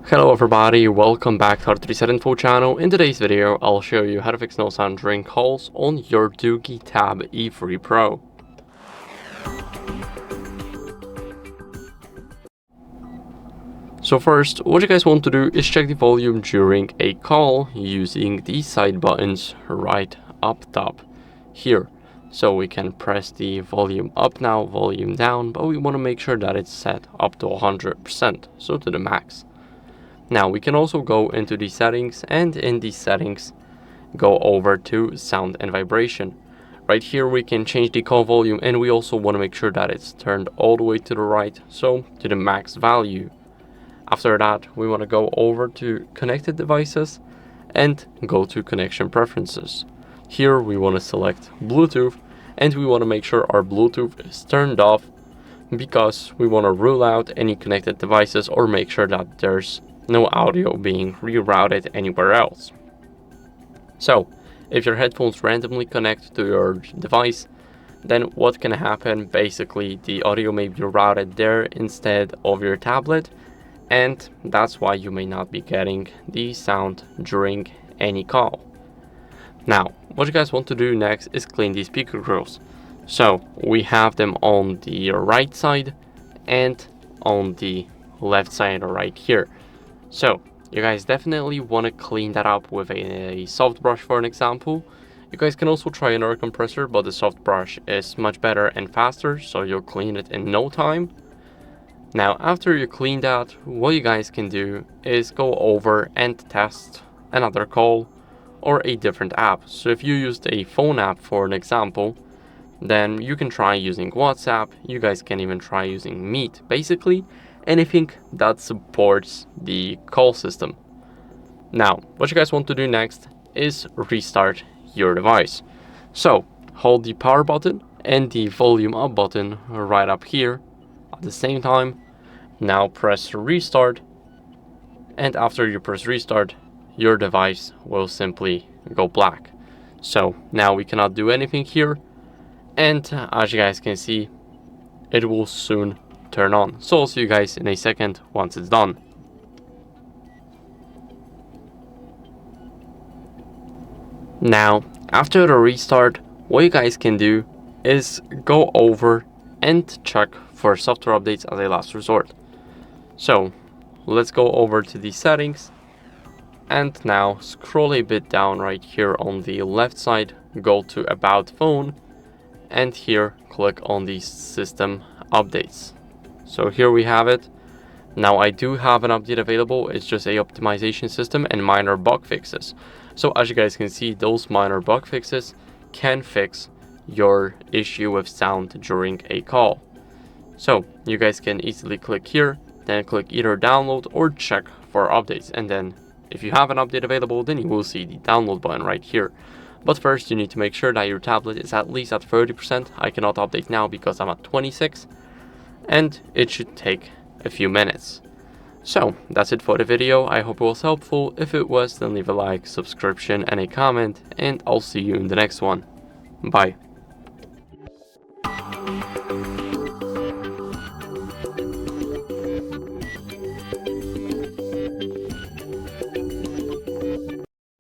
Hello everybody, welcome back to HardReset.Info channel. In today's video, I'll show you how to fix no sound during calls on your DOOGEE Tab E3 Pro. So first, what you guys want to do is check the volume during a call using these side buttons right up top here. So we can press the volume up now, volume down, but we want to make sure that it's set up to 100%, so to the max. Now we can also go into the settings, and in the settings go over to sound and vibration. Right here we can change the call volume, and we also want to make sure that it's turned all the way to the right, so to the max value. After that we want to go over to connected devices and go to connection preferences. Here we want to select Bluetooth, and we want to make sure our Bluetooth is turned off because we want to rule out any connected devices or make sure that there's no audio being rerouted anywhere else. So if your headphones randomly connect to your device, then what can happen? Basically the audio may be routed there instead of your tablet, and that's why you may not be getting the sound during any call. Now what you guys want to do next is clean these speaker grills. So we have them on the right side and on the left side right here. So you guys definitely want to clean that up with a soft brush, for an example. You guys can also try an air compressor, but the soft brush is much better and faster, so you'll clean it in no time. Now after you clean that, what you guys can do is go over and test another call or a different app. So if you used a phone app, for an example, then you can try using WhatsApp. You guys can even try using Meet, basically anything that supports the call system. Now what you guys want to do next is restart your device. So hold the power button and the volume up button right up here at the same time. Now press restart, and after you press restart, your device will simply go black. So now we cannot do anything here, and as you guys can see, it will soon turn on. So I'll see you guys in a second once it's done. Now after the restart, what you guys can do is go over and check for software updates as a last resort. So let's go over to the settings, and now scroll a bit down right here on the left side, go to about phone, and here click on the system updates. So here we have it. Now I do have an update available. It's just a optimization system and minor bug fixes. So as you guys can see, those minor bug fixes can fix your issue with sound during a call. So you guys can easily click here, then click either download or check for updates, and then if you have an update available, then you will see the download button right here. But first you need to make sure that your tablet is at least at 30%. I cannot update now because I'm at 26, and it should take a few minutes. So that's it for the video. I hope it was helpful. If it was, then leave a like, subscription, and a comment, and I'll see you in the next one. Bye.